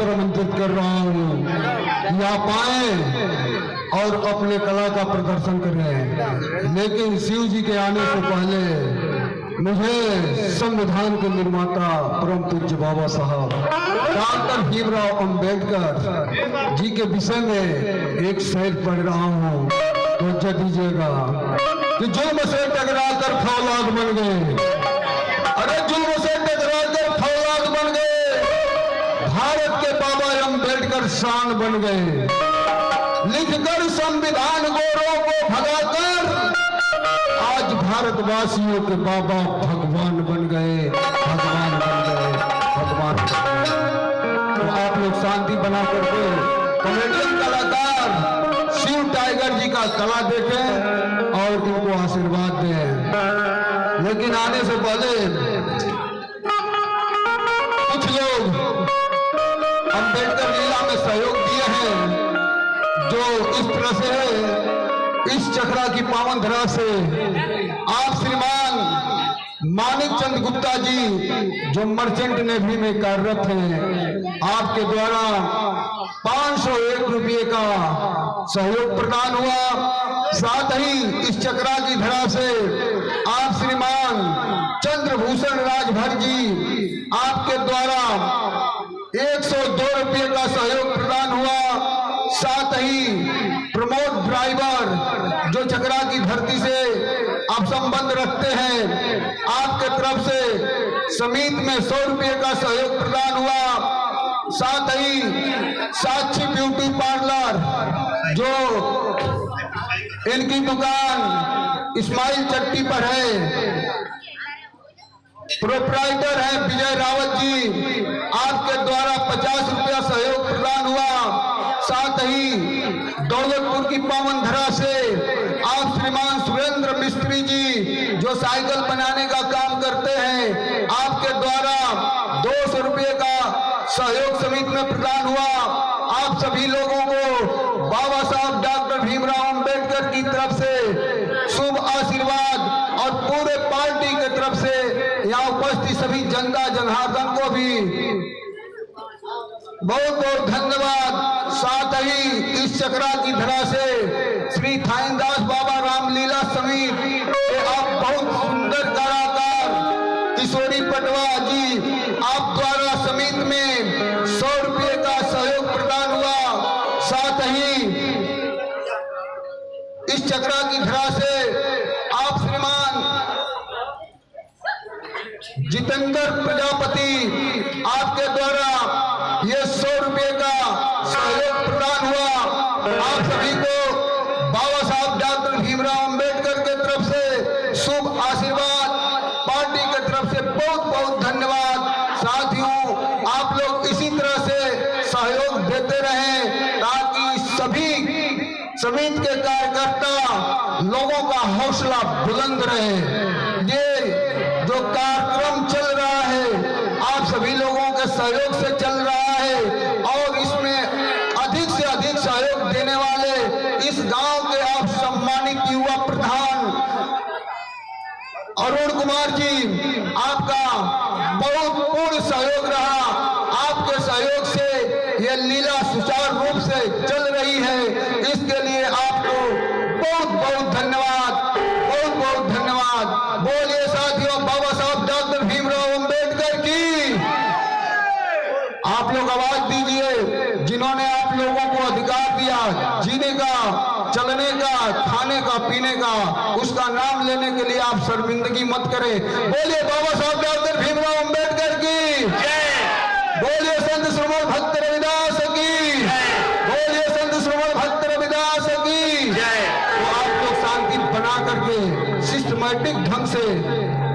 खातिर आमंत्रित कर रहा हूँ कि आप आए और अपने कला का प्रदर्शन करें। लेकिन शिव जी के आने से पहले मुझे संविधान के निर्माता परम पूज्य बाबा साहब डॉक्टर भीमराव अंबेडकर जी के विषय में एक शेर पढ़ रहा हूँ, तो जज दीजिएगा कि जुल्म से टकरा कर फौलाद बन गए, अरे जुल्म से टकरा कर फौलाद बन गए, भारत के बाबा अंबेडकर शान बन गए, लिखकर संविधान गोरों को भगाकर आज भारतवासियों के बाबा भगवान बन गए, भगवान बन गए, भगवान बन गए। तो आप लोग शांति बना करके कॉमेडियन कलाकार शिव टाइगर जी का कला देखें और इनको आशीर्वाद दें। लेकिन आने से पहले कुछ लोग अंबेडकर लीला में सहयोग दिए हैं, जो इस तरह से है, इस चक्रा की पावन धरा से आप श्रीमान मानिक चंद गुप्ता जी जो मर्चेंट नेवी में कार्यरत हैं, आपके द्वारा 501 रुपये का सहयोग प्रदान हुआ। साथ ही इस चक्रा की धरा से आप श्रीमान चंद्रभूषण राजभर जी आपके द्वारा 102 रुपये का सहयोग प्रदान हुआ। साथ ही प्रमोद ड्राइवर जो चक्रा की धरती से आप संबंध रखते हैं, आपके तरफ से समित में 100 रुपये का सहयोग प्रदान हुआ। साथ ही साक्षी ब्यूटी पार्लर जो इनकी दुकान इस्माइल चट्टी पर है, प्रोप्राइटर है विजय रावत जी, आपके द्वारा 50 रुपया सहयोग प्रदान हुआ। साथ ही दौलतपुर की पावन धरा से आप श्रीमान सुरेंद्र मिस्त्री जी जो साइकिल बनाने का काम करते हैं, आपके द्वारा 200 रुपये का सहयोग समिति में प्रदान हुआ। आप सभी लोगों को बाबा साहब डॉक्टर भीमराव अंबेडकर की तरफ से शुभ आशीर्वाद और पूरे पार्टी की तरफ से यहाँ उपस्थित सभी जनता जनार्दन को भी बहुत बहुत धन्यवाद। साथ ही इस चक्रा की धरा से श्री थाईदास बाबा रामलीला समिति के आप बहुत सुंदर कलाकार किशोरी पटवा जी आप द्वारा समिति में 100 रुपये का सहयोग प्रदान हुआ। साथ ही इस चक्रा की धरा से आप श्रीमान जितेंद्र प्रजापति आपके द्वारा ये 100 रुपये का सहयोग प्रदान हुआ। आप सभी को बाबा साहब डॉक्टर भीमराव अंबेडकर के तरफ से शुभ आशीर्वाद, पार्टी के तरफ से बहुत बहुत धन्यवाद। साथियों, आप लोग इसी तरह से सहयोग देते रहें ताकि सभी समिति के कार्यकर्ता लोगों का हौसला बुलंद रहे। ये जो कार्यक्रम चल रहा है आप सभी लोगों के सहयोग से चल रहा है और इसमें अधिक से अधिक सहयोग देने वाले इस गांव के आप सम्मानित युवा प्रधान अरुण कुमार जी आपका बहुत पूर्ण सहयोग रहा। आपके सहयोग से यह लीला सुचारू रूप से चल रही है, इसके लिए आपको बहुत बहुत धन्यवाद, बहुत बहुत धन्यवाद। बोलिए साथियों बाबा साहब डॉक्टर भीमराव अंबेडकर की। आप लोग आवाज दीजिए, जिन्होंने आप लोगों को अधिकार दिया जीने का, चलने का, खाने का, पीने का, उसका नाम लेने के लिए आप शर्मिंदगी मत करें। बोलिए बाबा साहब डॉक्टर भीमराव अंबेडकर की जय। बोलिए संत श्रीमद भक्त रविदास की जय। बोलिए संत श्रीमद भक्त रविदास की जय। तो आप लोग शांति बना करके सिस्टमैटिक ढंग से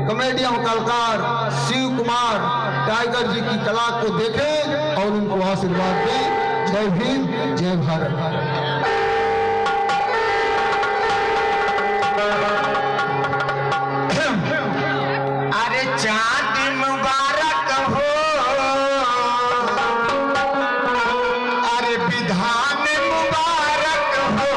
कॉमेडियन कलाकार शिव कुमार टाइगर जी की कला को देखें और उनको आशीर्वाद दें। जय भीम, जय भारत। अरे चांद मुबारक हो, अरे विधान मुबारक हो,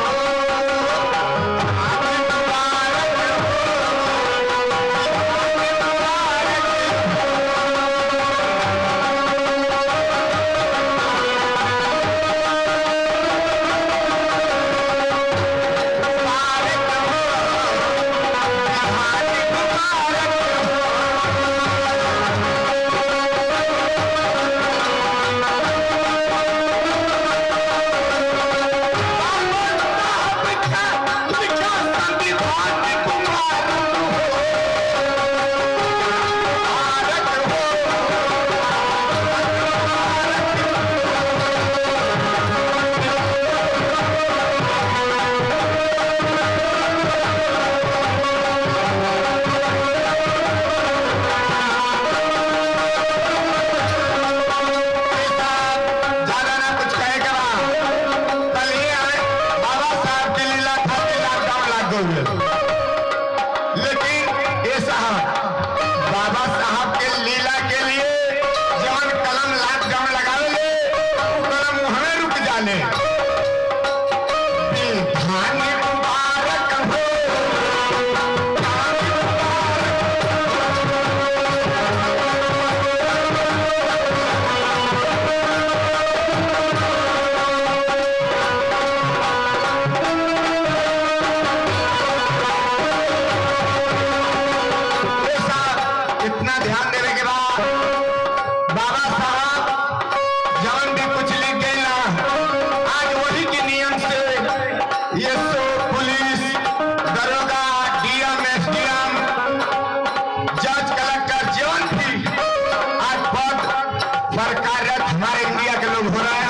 हो रहा है।